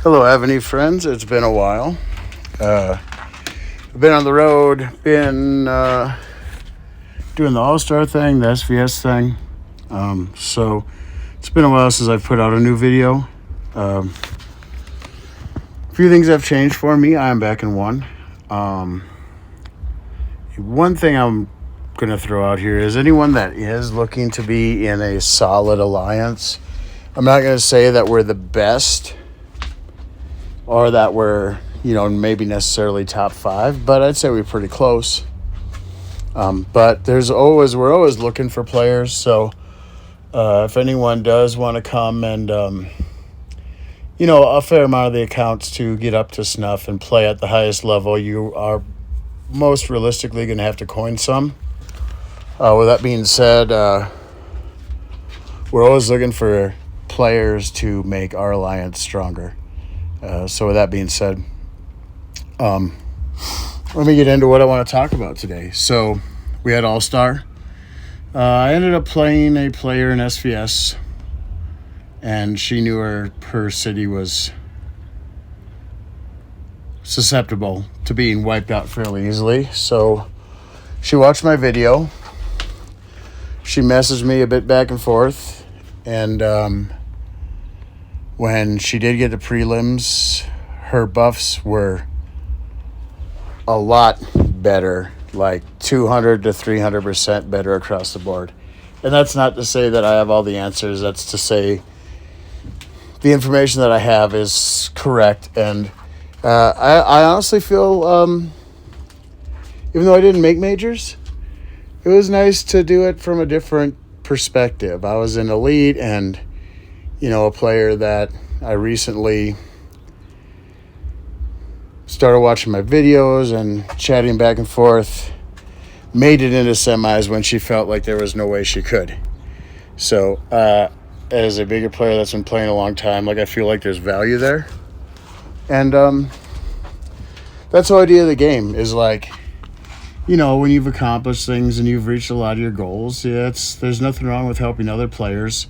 Hello, Evony friends. It's been a while. I've been on the road, been doing the All-Star thing, the SVS thing. So it's been a while since I've put out a new video. A few things have changed for me. I am back in one. One thing I'm going to throw out here is anyone that is looking to be in a solid alliance. I'm not going to say that we're the best or that we're, maybe necessarily top 5, but I'd say we're pretty close. But we're always looking for players. So if anyone does want to come and, a fair amount of the accounts to get up to snuff and play at the highest level, you are most realistically going to have to coin some. With that being said, we're always looking for players to make our alliance stronger. So with that being said, let me get into what I want to talk about today. So we had All-Star. I ended up playing a player in SVS, and she knew her city was susceptible to being wiped out fairly easily. So she watched my video. She messaged me a bit back and forth, and when she did get the prelims, her buffs were a lot better, like 200 to 300% better across the board. And that's not to say that I have all the answers. That's to say the information that I have is correct. And I honestly feel, even though I didn't make majors, it was nice to do it from a different perspective. I was in Elite and a player that I recently started watching my videos and chatting back and forth, made it into semis when she felt like there was no way she could. So as a bigger player that's been playing a long time, I feel like there's value there. And that's the idea of the game is when you've accomplished things and you've reached a lot of your goals, there's nothing wrong with helping other players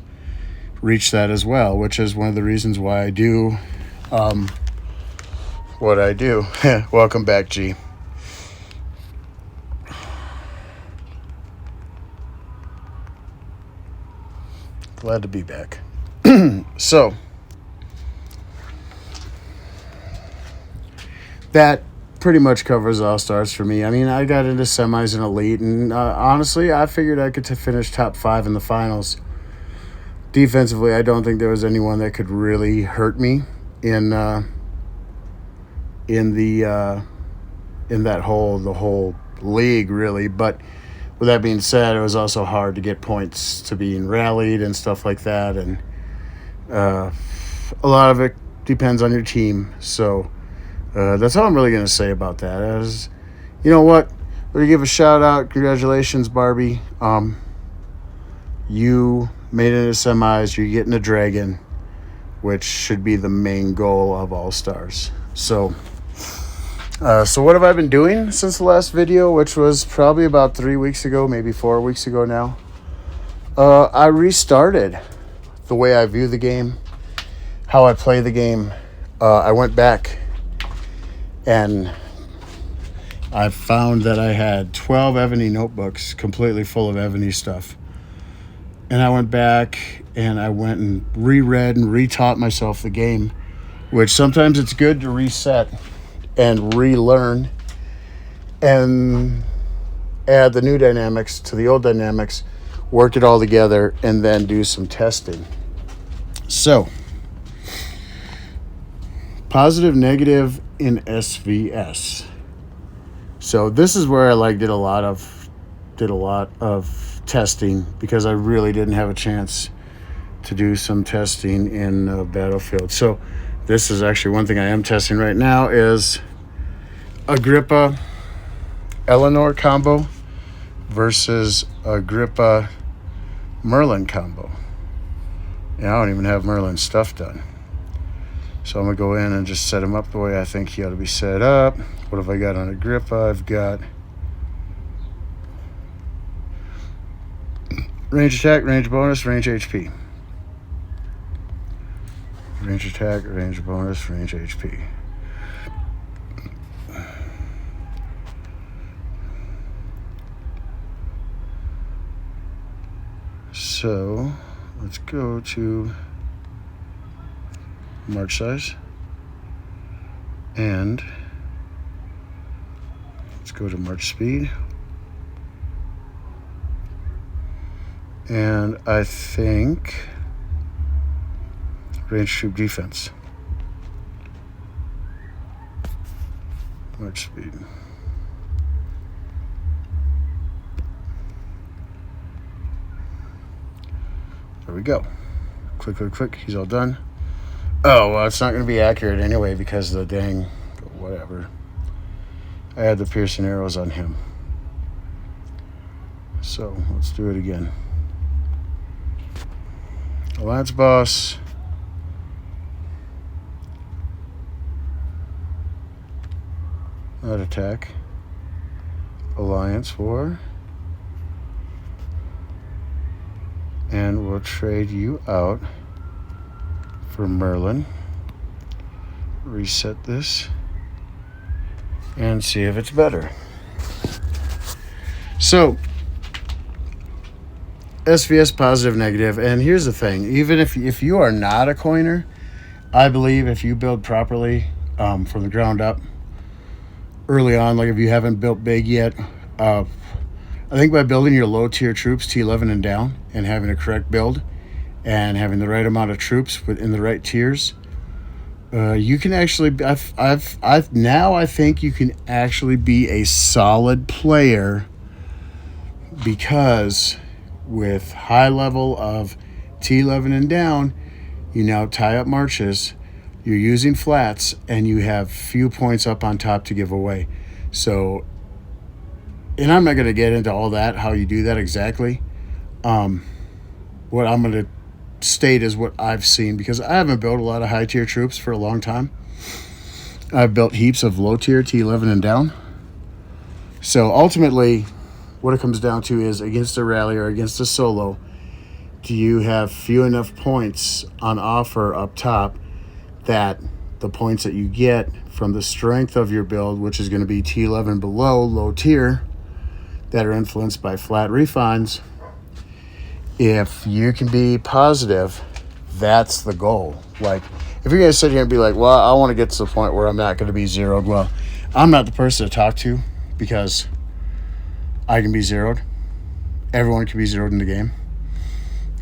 reach that as well, which is one of the reasons why I do what I do. Welcome back, G. Glad to be back. So that pretty much covers All-Stars for me. I mean, I got into semis and Elite, and honestly, I figured I could finish top 5 in the finals. Defensively, I don't think there was anyone that could really hurt me in the whole league, really. But with that being said, it was also hard to get points to being rallied and stuff like that, and a lot of it depends on your team. So that's all I'm really going to say about that. As you know what, we're going to give a shout out. Congratulations, Barbie. You made it into semis. You're getting a dragon, which should be the main goal of All-Stars. So what have I been doing since the last video, which was probably about 3 weeks ago, maybe 4 weeks ago now? I restarted the way I view the game, how I play the game. I went back and I found that I had 12 Evony notebooks completely full of Evony stuff. And I went back and I went and reread and retaught myself the game, which sometimes it's good to reset and relearn and add the new dynamics to the old dynamics, work it all together, and then do some testing. So, positive, negative in SVS. So this is where I did a lot of testing because I really didn't have a chance to do some testing in Battlefield. So this is actually one thing I am testing right now is Agrippa Eleanor combo versus Agrippa Merlin combo. And I don't even have Merlin's stuff done. So I'm going to go in and just set him up the way I think he ought to be set up. What have I got on Agrippa? I've got range attack, range bonus, range HP. range attack, range bonus, range HP. So let's go to march size, and let's go to march speed, and I think range troop defense. March speed. There we go. Click, click, click. He's all done. Oh, well, it's not going to be accurate anyway because of the dang whatever. I had the piercing arrows on him. So let's do it again. Alliance boss. Not attack. Alliance war. And we'll trade you out for Merlin. Reset this and see if it's better. So SVS positive, negative, and here's the thing: even if you are not a coiner, I believe if you build properly from the ground up early on, like if you haven't built big yet, I think by building your low tier troops T11 and down and having a correct build and having the right amount of troops within the right tiers, you can actually, I think you can actually be a solid player, because with high level of T11 and down, you now tie up marches, you're using flats, and you have few points up on top to give away. So, and I'm not going to get into all that, how you do that exactly. What I'm going to state is what I've seen, because I haven't built a lot of high tier troops for a long time. I've built heaps of low tier T11 and down. So ultimately, what it comes down to is against a rally or against a solo, do you have few enough points on offer up top that the points that you get from the strength of your build, which is going to be T11 below, low tier, that are influenced by flat refines, if you can be positive, that's the goal. Like, if you're going to sit here and be like, well, I want to get to the point where I'm not going to be zeroed, well, I'm not the person to talk to, because I can be zeroed. Everyone can be zeroed in the game.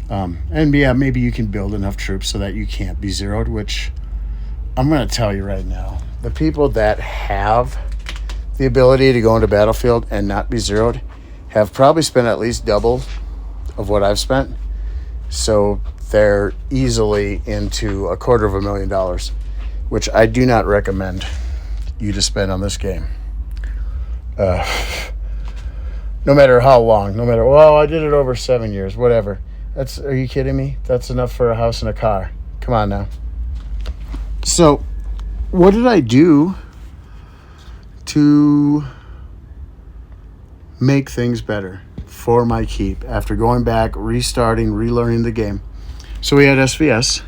And yeah, maybe you can build enough troops so that you can't be zeroed, which I'm going to tell you right now, the people that have the ability to go into battlefield and not be zeroed have probably spent at least double of what I've spent. So they're easily into $250,000, which I do not recommend you to spend on this game. No matter how long, well, I did it over 7 years, whatever. Are you kidding me? That's enough for a house and a car. Come on now. So what did I do to make things better for my keep after going back, restarting, relearning the game? So we had SVS,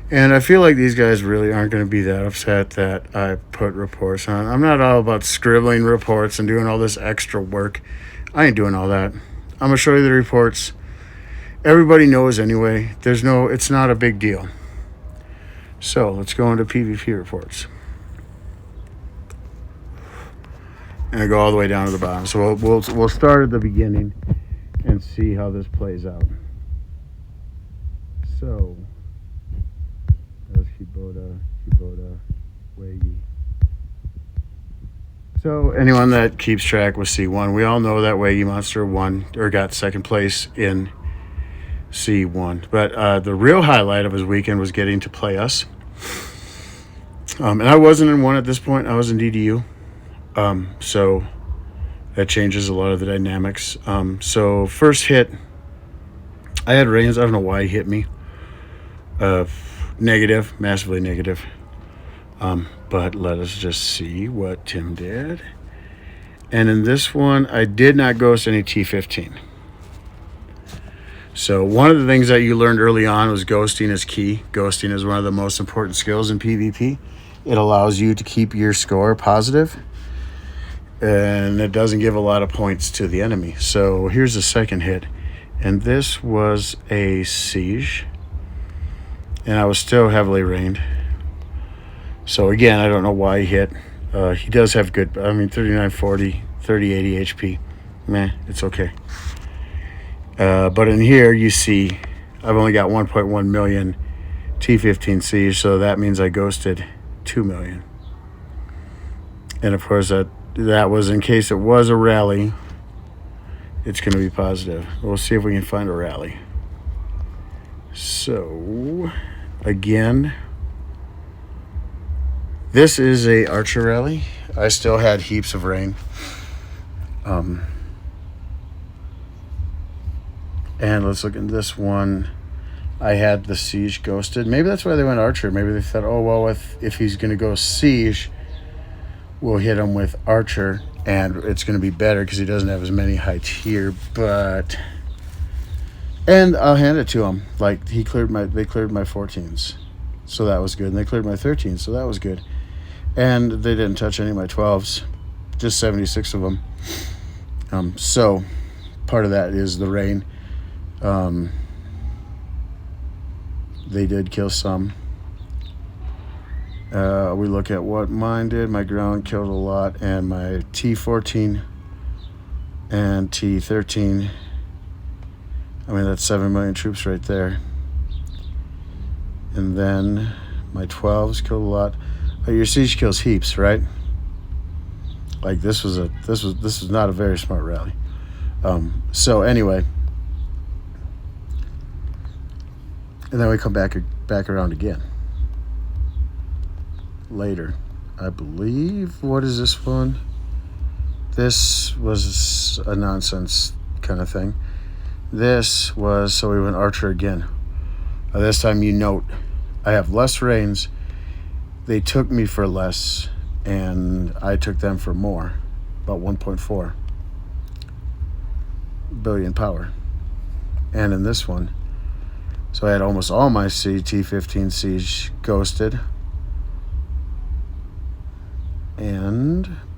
and I feel like these guys really aren't going to be that upset that I put reports on. I'm not all about scribbling reports and doing all this extra work. I ain't doing all that. I'm going to show you the reports. Everybody knows anyway. It's not a big deal. So let's go into PvP reports. And I go all the way down to the bottom. So we'll start at the beginning and see how this plays out. So that was Kubota, Waggy. So anyone that keeps track with C1, we all know that Waggy Monster won or got second place in C1. But the real highlight of his weekend was getting to play us. And I wasn't in one at this point. I was in DDU. So that changes a lot of the dynamics. So first hit, I had Reigns. I don't know why he hit me. Negative, massively negative. But let us just see what Tim did. And in this one, I did not ghost any T15. So one of the things that you learned early on was ghosting is key. Ghosting is one of the most important skills in PvP. It allows you to keep your score positive, and it doesn't give a lot of points to the enemy. So here's the second hit, and this was a siege, and I was still heavily rained. So again, I don't know why he hit. He does have good, 3940, 3080 HP. Meh, it's okay. But in here, you see, I've only got 1.1 million T15 siege, so that means I ghosted 2 million. And of course, that was in case it was a rally. It's going to be positive. We'll see if we can find a rally. So, again, this is a Archer rally. I still had heaps of rain. And let's look at this one. I had the siege ghosted. Maybe that's why they went Archer. Maybe they thought, oh, well, if he's going to go siege, we'll hit him with Archer, and it's going to be better because he doesn't have as many heights here. And I'll hand it to him. Like, they cleared my 14s, so that was good. And they cleared my 13s, so that was good. And they didn't touch any of my 12s, just 76 of them. So part of that is the rain. They did kill some. We look at what mine did. My ground killed a lot, and my T14 and T13. That's 7 million troops right there. And then my 12s killed a lot. Your siege kills heaps, right? Like this was not a very smart rally. So anyway, and then we come back around again later. I believe, what is this one? This was a nonsense kind of thing. This was, so we went Archer again. This time, you note, I have less rains. They took me for less, and I took them for more, about 1.4 billion power. And in this one, so I had almost all my T15 siege ghosted.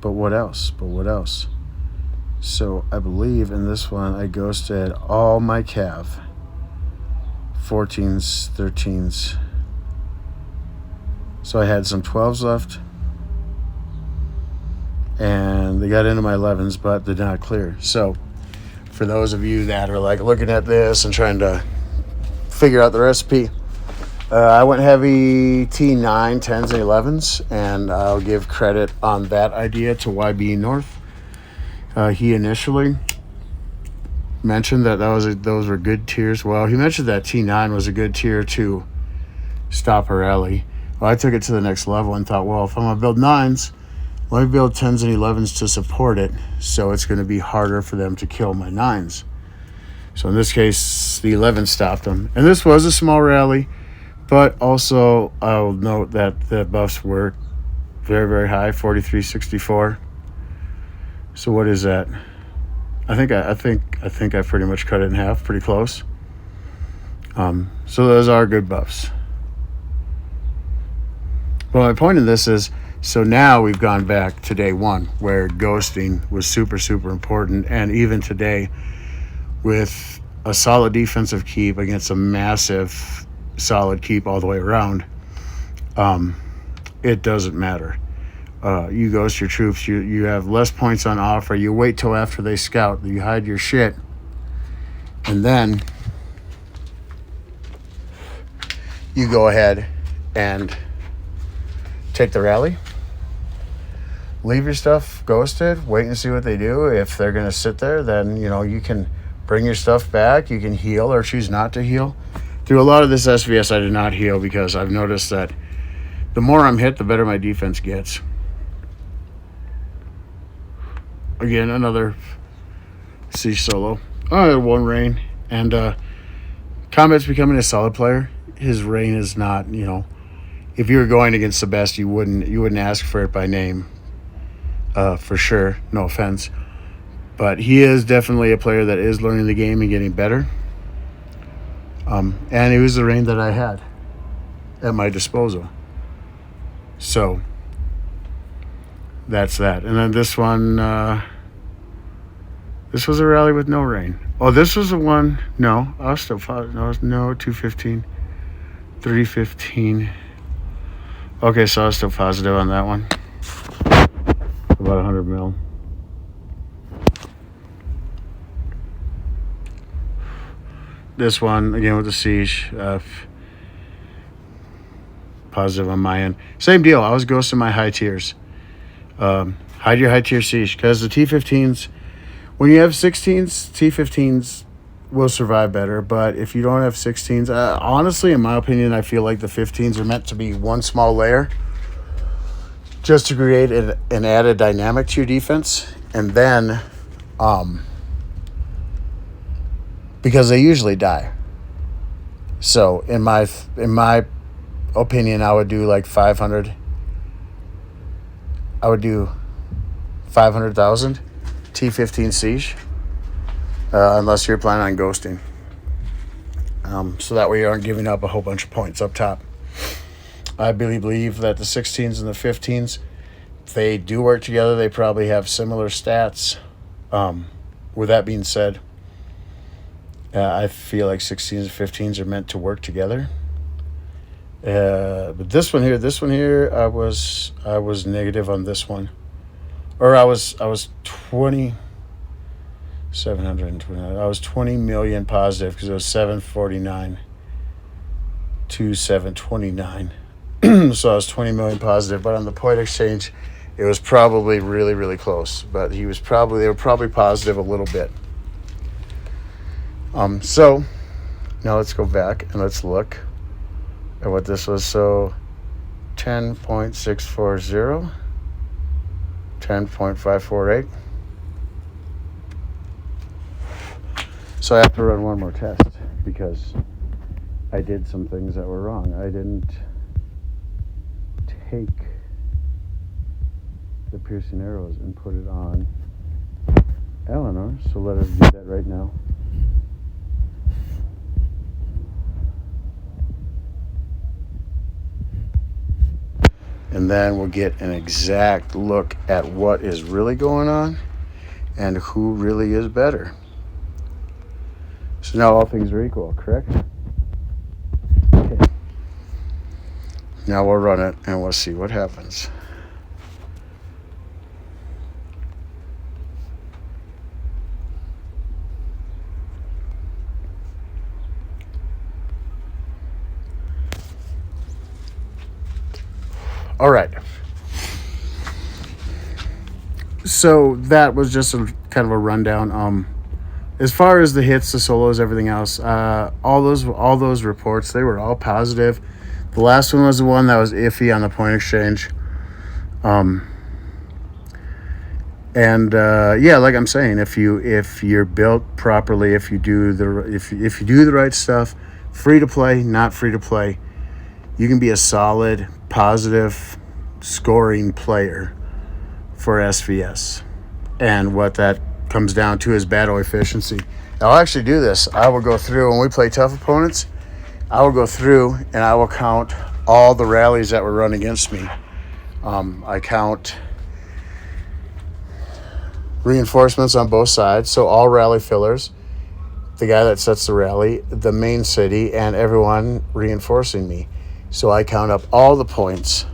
But what else? So I believe in this one, I ghosted all my Cav. 14s, 13s. So I had some 12s left. And they got into my 11s, but did not clear. So for those of you that are like looking at this and trying to figure out the recipe, I went heavy T9, 10s, and 11s, and I'll give credit on that idea to YB North. He initially mentioned that those were good tiers. Well, he mentioned that T9 was a good tier to stop a rally. Well, I took it to the next level and thought, well, if I'm going to build 9s, let me build 10s and 11s to support it, so it's going to be harder for them to kill my 9s. So in this case, the 11 stopped them. And this was a small rally, but also I'll note that the buffs were very, very high, 4364. So what is that? I think I pretty much cut it in half, pretty close. So those are good buffs. Well, my point in this is, so now we've gone back to day one, where ghosting was super, super important, and even today, with a solid defensive keep against a massive solid keep all the way around, it doesn't matter. You ghost your troops, you have less points on offer, you wait till after they scout, you hide your shit, and then you go ahead and take the rally, leave your stuff ghosted, wait and see what they do. If they're going to sit there, then you can bring your stuff back, you can heal or choose not to heal. Through a lot of this SVS, I did not heal because I've noticed that the more I'm hit, the better my defense gets. Again, another siege solo. I had one rain, and Combat's becoming a solid player. His rain is not, if you were going against the best, you wouldn't ask for it by name, for sure. No offense, but he is definitely a player that is learning the game and getting better. And it was the rain that I had at my disposal. So that's that. And then this one, this was a rally with no rain. Oh, this was the one. No, I was still no 215, 315. Okay, so I was still positive on that one. About 100 mil. This one again with the siege. Positive on my end. Same deal. I was ghosting my high tiers. Hide your high tier siege because the T15s, when you have 16s, T15s will survive better. But if you don't have 16s, honestly, in my opinion, I feel like the 15s are meant to be one small layer just to create an added dynamic to your defense. And then, because they usually die. So in my opinion, I would do like 500. I would do 500,000 T15 siege, unless you're planning on ghosting. So that way you aren't giving up a whole bunch of points up top. I believe that the 16s and the 15s, they do work together. They probably have similar stats. With that being said, I feel like 16s and 15s are meant to work together. But this one here, I was negative on this one, or I was 720. I was 20 million positive because it was 749 to 729. So I was 20 million positive, but on the point exchange, it was probably really, really close. But they were probably positive a little bit. So now let's go back and let's look at what this was. So 10.640, 10.548. So I have to run one more test because I did some things that were wrong. I didn't take the piercing arrows and put it on Eleanor. So let us do that right now. And then we'll get an exact look at what is really going on and who really is better. So now all things are equal, correct? Okay. Now we'll run it and we'll see what happens. All right. So that was just a kind of a rundown. As far as the hits, the solos, everything else, all those reports, they were all positive. The last one was the one that was iffy on the point exchange. Yeah, like I'm saying, if you're built properly, if you do the right stuff, free to play, not free to play, you can be a solid, positive scoring player for SVS. And what that comes down to is battle efficiency. I'll actually do this. I will go through, when we play tough opponents, I will go through and I will count all the rallies that were run against me. I count reinforcements on both sides, so all rally fillers, the guy that sets the rally, the main city, and everyone reinforcing me. So I count up all the points,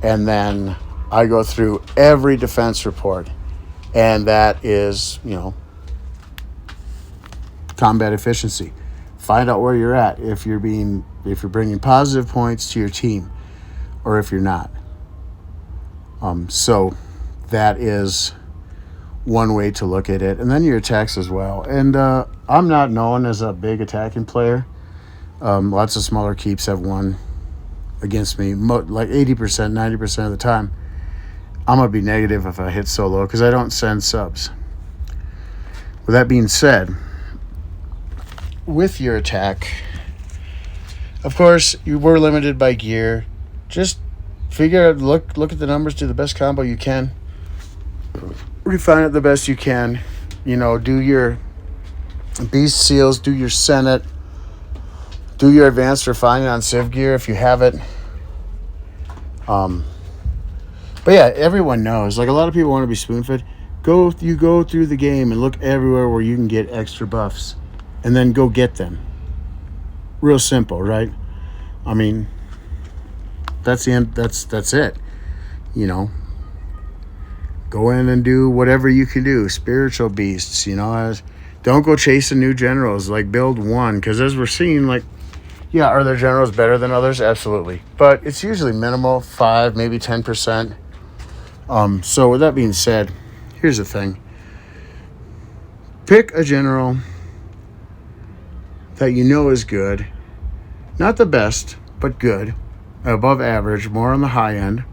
and then I go through every defense report, and that is, combat efficiency. Find out where you're at, if you're bringing positive points to your team, or if you're not. So that is one way to look at it, and then your attacks as well. And I'm not known as a big attacking player. Lots of smaller keeps have won against me, like 80%, 90% of the time. I'm going to be negative if I hit solo because I don't send subs. With that being said, with your attack, of course, you were limited by gear. Just figure out, look at the numbers, do the best combo you can. Refine it the best you can. Do your Beast Seals, do your Senate, Do your advanced refining on Civ Gear if you have it. But yeah, everyone knows. Like, a lot of people want to be spoon-fed. You go through the game and look everywhere where you can get extra buffs, and then go get them. Real simple, right? I mean, that's the end. That's it. You know, go in and do whatever you can do. Spiritual beasts. You know, don't go chasing new generals. Like, build one, because as we're seeing, like, yeah, are there generals better than others? Absolutely, but it's usually minimal, 5, maybe 10%. So with that being said, here's the thing. Pick a general that you know is good. Not the best, but good. Above average, more on the high end.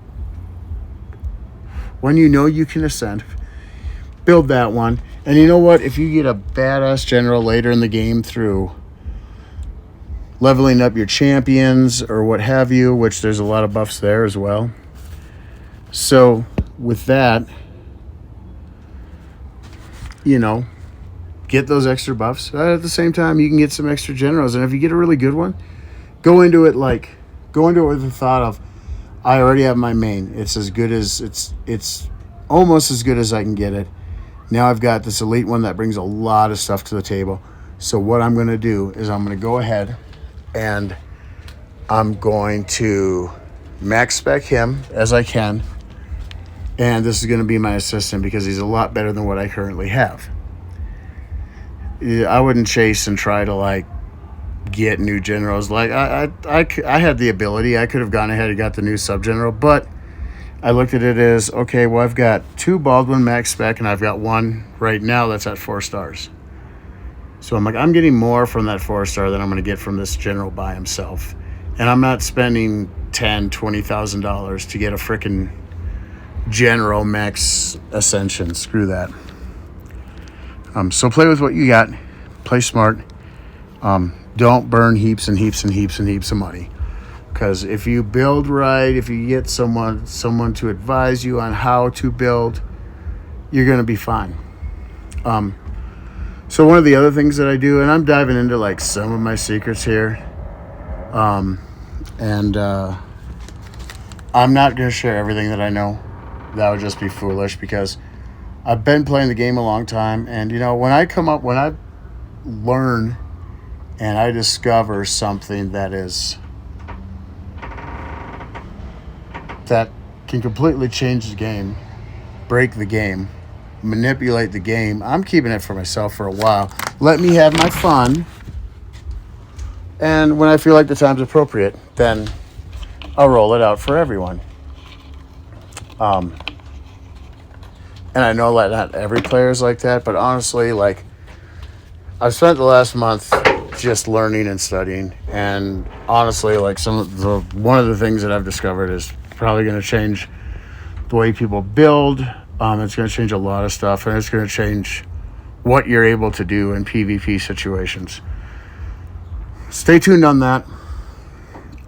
When you know you can ascend, build that one. And you know what? If you get a badass general later in the game through leveling up your champions or what have you, which there's a lot of buffs there as well. So with that, you know, get those extra buffs. At the same time, you can get some extra generals. And if you get a really good one, go into it with the thought of, I already have my main. It's as good as it's almost as good as I can get it. Now I've got this elite one that brings a lot of stuff to the table. So what I'm going to do is I'm going to go ahead and I'm going to max spec him as I can. And this is going to be my assistant because he's a lot better than what I currently have. I wouldn't chase and try to, like, get new generals. Like, I had the ability. I could have gone ahead and got the new sub-general, but I looked at it as, okay, well, I've got 2 Baldwin max spec, and I've got 1 right now that's at 4 stars. So I'm like, I'm getting more from that 4-star than I'm going to get from this general by himself. And I'm not spending $10,000, $20,000 to get a freaking general max ascension. Screw that. So play with what you got. Play smart. Don't burn heaps and heaps and heaps and heaps of money. Because if you build right, if you get someone to advise you on how to build, you're going to be fine. So one of the other things that I do, and I'm diving into like some of my secrets here, and I'm not going to share everything that I know. That would just be foolish because I've been playing the game a long time. And, you know, when I learn and I discover something that can completely change the game, break the game, manipulate the game, I'm keeping it for myself for a while. Let me have my fun. And when I feel like the time's appropriate, then I'll roll it out for everyone. And I know that not every player is like that, but honestly, like, I've spent the last month just learning and studying, and honestly, like, one of the things that I've discovered is probably going to change the way people build. It's going to change a lot of stuff, and it's going to change what you're able to do in PvP situations. Stay tuned on that.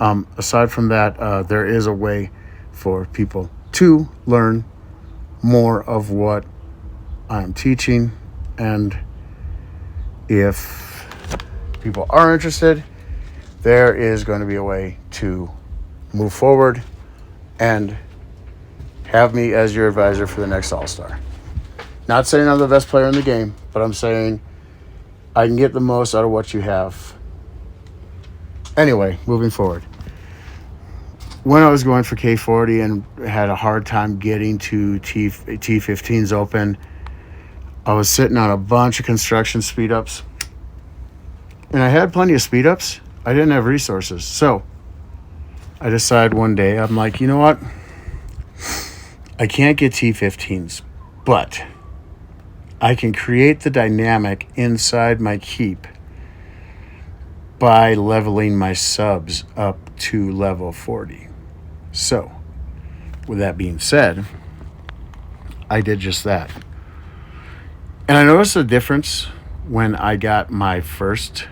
Aside from that, there is a way for people to learn more of what I'm teaching, and if people are interested, there is going to be a way to move forward and have me as your advisor for the next All-Star. Not saying I'm the best player in the game, but I'm saying I can get the most out of what you have. Anyway, moving forward. When I was going for K40 and had a hard time getting to T15s open, I was sitting on a bunch of construction speed-ups. And I had plenty of speed-ups. I didn't have resources. So I decided one day, I'm like, you know what? I can't get T15s, but I can create the dynamic inside my keep by leveling my subs up to level 40. So, with that being said, I did just that. And I noticed a difference when I got my first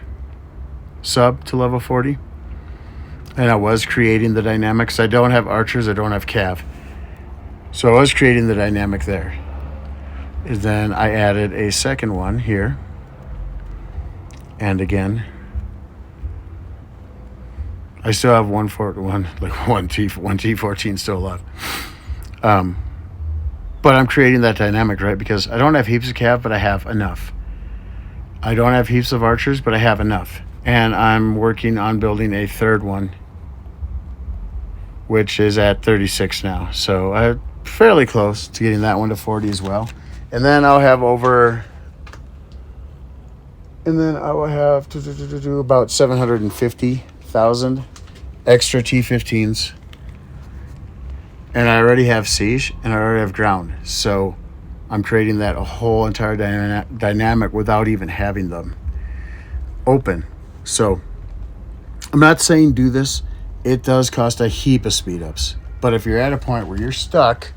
sub to level 40. And I was creating the dynamics. I don't have archers, I don't have cav. So I was creating the dynamic there. And then I added a second one here. And again, I still have one T14 still left. But I'm creating that dynamic, right? Because I don't have heaps of cav, but I have enough. I don't have heaps of archers, but I have enough. And I'm working on building a third one, which is at 36 now. So I'm fairly close to getting that one to 40 as well. And then I'll have about 750,000 extra T15s. And I already have siege and I already have ground. So I'm creating that a whole entire dynamic without even having them open. So I'm not saying do this. It does cost a heap of speed ups. But if you're at a point where you're stuck,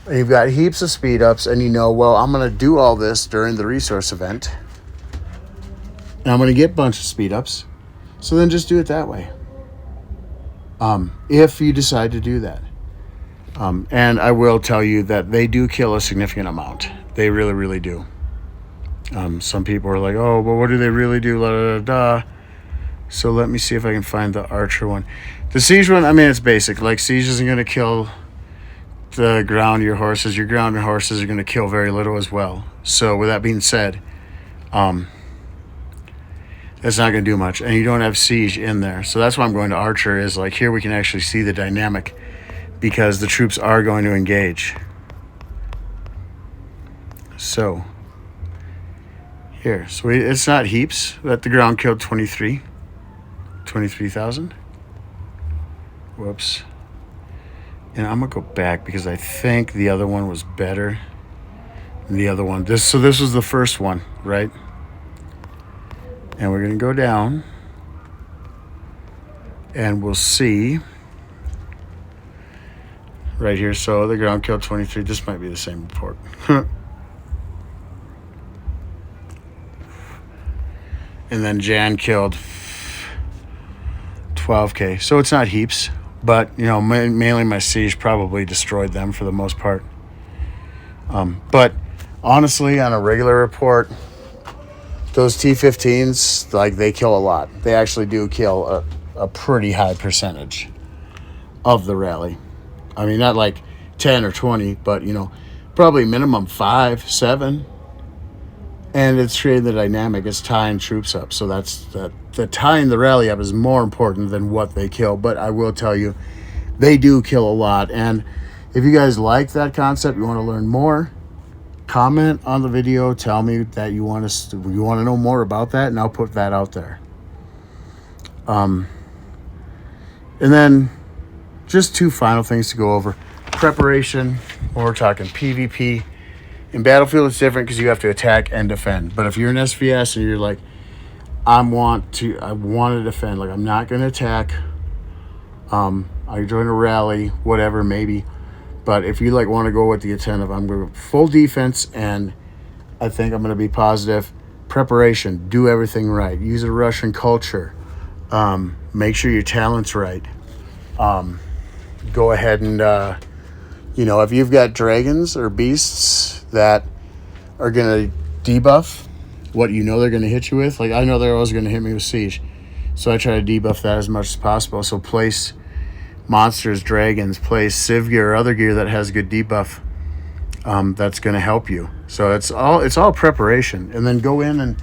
and you've got heaps of speed ups, and you know, well, I'm going to do all this during the resource event, and I'm going to get a bunch of speed ups, so then just do it that way. If you decide to do that. And I will tell you that they do kill a significant amount. They really, really do. Some people are like, oh, but what do they really do? La, da, da, da. So let me see if I can find the archer one. The siege one, I mean, it's basic. Like, siege isn't going to kill the ground your horses. Your ground and horses are going to kill very little as well. So with that being said, that's not going to do much. And you don't have siege in there. So that's why I'm going to archer, is like, here we can actually see the dynamic, because the troops are going to engage. So here, so it's not heaps that the ground killed 23,000. Whoops. And I'm gonna go back because I think the other one was better than the other one. This was the first one, right? And we're gonna go down and we'll see right here. So the ground killed 23. This might be the same report. And then Jan killed 12K. So it's not heaps, but you know, mainly my siege probably destroyed them for the most part. But honestly, on a regular report, those T15s, like, they kill a lot. They actually do kill a pretty high percentage of the rally. I mean, not like 10 or 20, but, you know, probably minimum 5, 7. And it's creating the dynamic. It's tying troops up. So that's the tying the rally up is more important than what they kill. But I will tell you, they do kill a lot. And if you guys like that concept, you want to learn more, comment on the video. Tell me that you want to know more about that, and I'll put that out there. And then just 2 final things to go over. Preparation, when we're talking PvP. In Battlefield, it's different because you have to attack and defend. But if you're in SVS and you're like, I want to defend, like, I'm not going to attack. I join a rally, whatever, maybe. But if you like want to go with the attentive, I'm going to full defense, and I think I'm going to be positive. Preparation, do everything right. Use a Russian culture. Make sure your talent's right. Go ahead and, you know, if you've got dragons or beasts that are going to debuff what you know they're going to hit you with. Like, I know they're always going to hit me with siege. So I try to debuff that as much as possible. So place monsters, dragons, place civ gear or other gear that has good debuff. That's going to help you. So it's all preparation. And then go in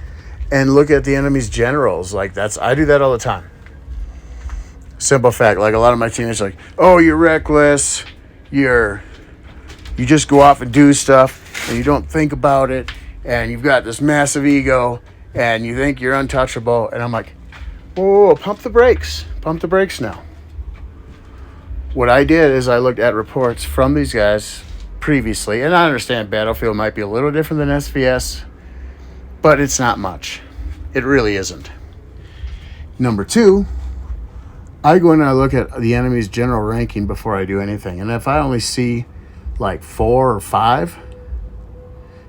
and look at the enemy's generals. Like, I do that all the time. Simple fact. Like, a lot of my teammates are like, oh, you're reckless. You just go off and do stuff, and you don't think about it, and you've got this massive ego, and you think you're untouchable. And I'm like, whoa, pump the brakes. Pump the brakes now. What I did is I looked at reports from these guys previously, and I understand Battlefield might be a little different than SVS, but it's not much. It really isn't. Number 2, I go in and I look at the enemy's general ranking before I do anything. And if I only see like 4 or 5,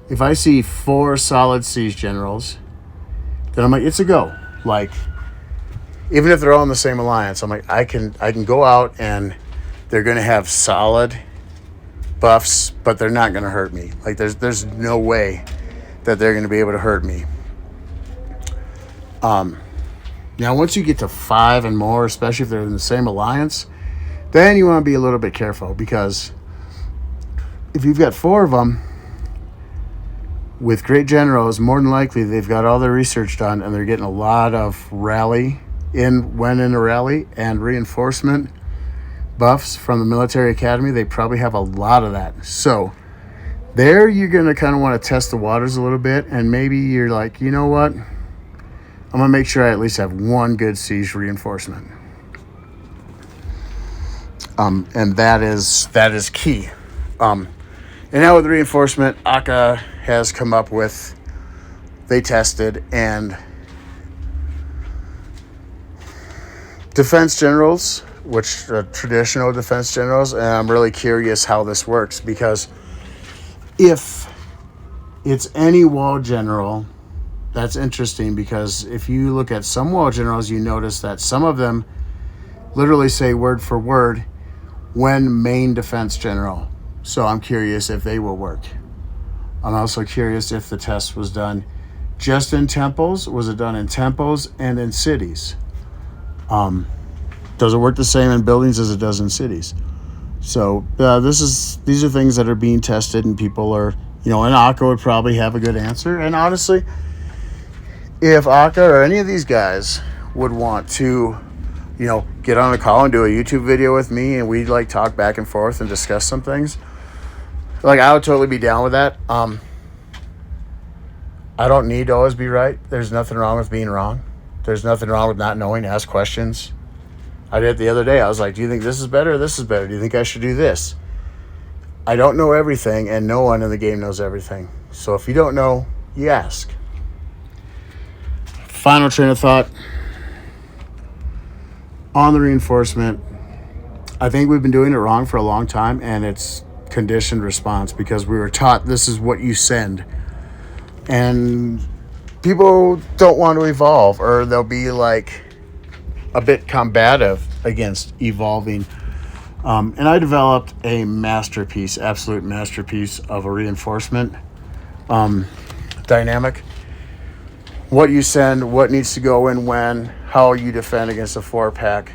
if I see 4 solid siege generals, then I'm like, it's a go. Like, even if they're all in the same alliance, I'm like, I can go out and they're going to have solid buffs, but they're not going to hurt me. Like, there's no way that they're going to be able to hurt me. Now, once you get to 5 and more, especially if they're in the same alliance, then you want to be a little bit careful, because if you've got 4 of them with great generals, more than likely they've got all their research done and they're getting a lot of rally when in a rally and reinforcement buffs from the military academy. They probably have a lot of that. So there you're going to kind of want to test the waters a little bit, and maybe you're like, you know what? I'm going to make sure I at least have 1 good siege reinforcement. And that is key. And now with reinforcement, Akka has come up with, they tested, and defense generals, which are traditional defense generals, and I'm really curious how this works, because if it's any wall general, that's interesting, because if you look at some wall generals, you notice that some of them literally say word for word when main defense general. So I'm curious if they will work. I'm also curious if the test was done just in temples. Was it done in temples and in cities? Does it work the same in buildings as it does in cities? So these are things that are being tested, and people are, and Akka would probably have a good answer. And honestly, if Akka or any of these guys would want to, get on a call and do a YouTube video with me, and we'd talk back and forth and discuss some things, I would totally be down with that. I don't need to always be right. There's nothing wrong with being wrong. There's nothing wrong with not knowing. Ask questions. I did it the other day. I was like, do you think this is better or this is better? Do you think I should do this? I don't know everything, and no one in the game knows everything. So if you don't know, you ask. Final train of thought on the reinforcement. I think we've been doing it wrong for a long time, and it's conditioned response, because we were taught this is what you send. And people don't want to evolve, or they'll be a bit combative against evolving. And I developed a masterpiece, absolute masterpiece of a reinforcement dynamic. What you send, what needs to go in when, how you defend against a 4-pack,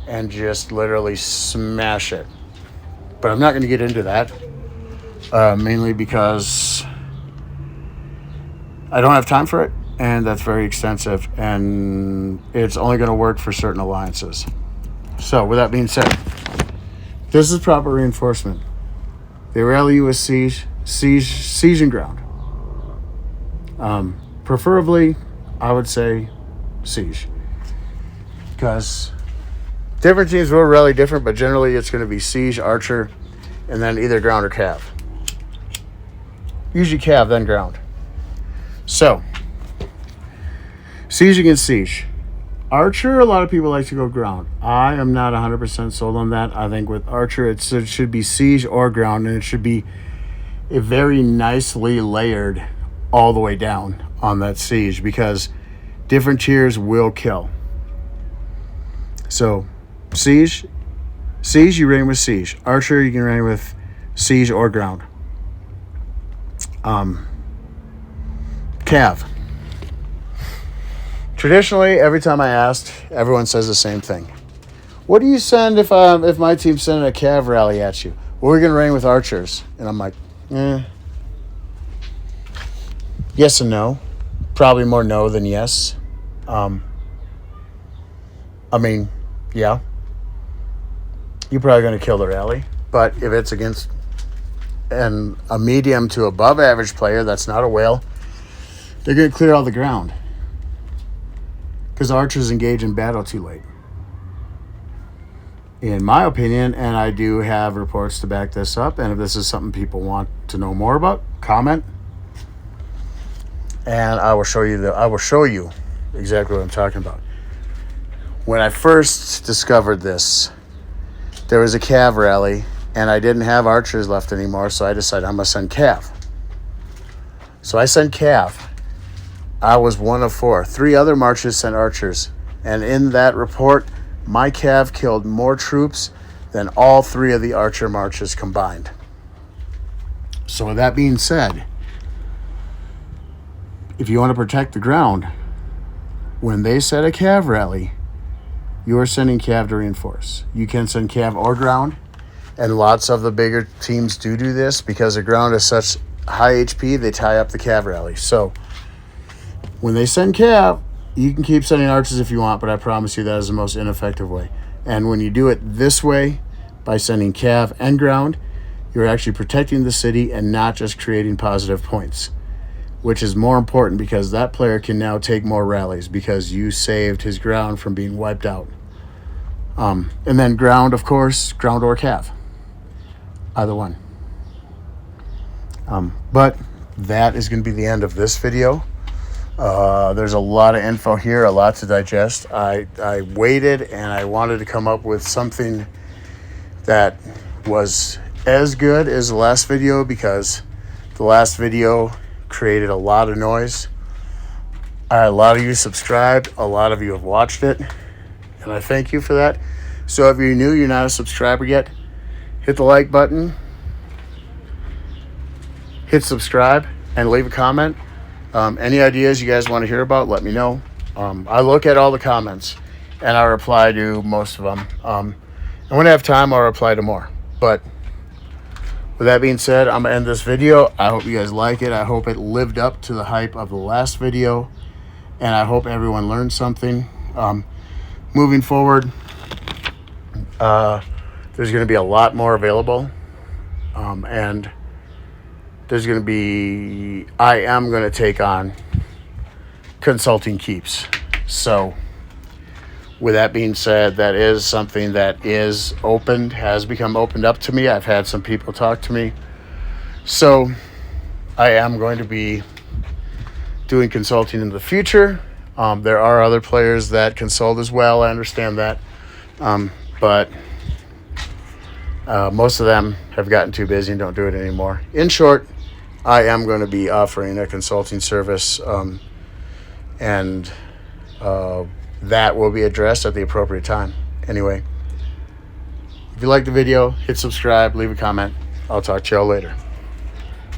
and just literally smash it. But I'm not going to get into that, mainly because I don't have time for it, and that's very extensive, and it's only going to work for certain alliances. So with that being said, this is proper reinforcement. They rally you with siege and ground. Preferably, I would say siege, because different teams will rally different, but generally it's going to be siege, archer, and then either ground or cav. Usually cav, then ground. So, siege against siege. Archer, a lot of people like to go ground. I am not 100% sold on that. I think with archer, it should be siege or ground, and it should be a very nicely layered all the way down on that siege, because different tiers will kill. So, siege, you reign with siege. Archer, you can reign with siege or ground. Cav. Traditionally, every time I asked, everyone says the same thing. What do you send if my team's sending a cav rally at you? Well, we're going to reign with archers. And I'm like, yes and no. Probably more no than yes. Yeah. You're probably going to kill the rally. But if it's against a medium to above average player that's not a whale, they're going to clear all the ground, because archers engage in battle too late. In my opinion, and I do have reports to back this up, and if this is something people want to know more about, comment, and I will show you exactly what I'm talking about. When I first discovered this, there was a cav rally, and I didn't have archers left anymore, so I decided I'm going to send cav. So I sent cav. I was one of 4. 3 other marches sent archers. And in that report, my cav killed more troops than all 3 of the archer marches combined. So with that being said, if you want to protect the ground, when they set a cav rally, you are sending cav to reinforce. You can send cav or ground, and lots of the bigger teams do this because the ground is such high HP, they tie up the cav rally. So when they send cav, you can keep sending archers if you want, but I promise you that is the most ineffective way. And when you do it this way, by sending cav and ground, you're actually protecting the city and not just creating positive points, which is more important because that player can now take more rallies because you saved his ground from being wiped out. And then ground, of course, ground or cav, either one. But that is going to be the end of this video. There's a lot of info here, a lot to digest. I waited and I wanted to come up with something that was as good as the last video because the last video created a lot of noise. A lot of you subscribed, a lot of you have watched it, and I thank you for that. So if you're new, you're not a subscriber yet, hit the like button, hit subscribe, and leave a comment. Any ideas you guys want to hear about, let me know. I look at all the comments and I reply to most of them. And when I have time, I'll reply to more. But with that being said, I'm going to end this video. I hope you guys like it. I hope it lived up to the hype of the last video. And I hope everyone learned something. Moving forward, there's going to be a lot more available. And there's going to be, I am going to take on consulting keeps. So with that being said, that is something that is opened, has become opened up to me. I've had some people talk to me. So I am going to be doing consulting in the future. There are other players that consult as well. I understand that. But most of them have gotten too busy and don't do it anymore. In short, I am going to be offering a consulting service, and that will be addressed at the appropriate time. Anyway, if you like the video, hit subscribe, leave a comment. I'll talk to y'all later.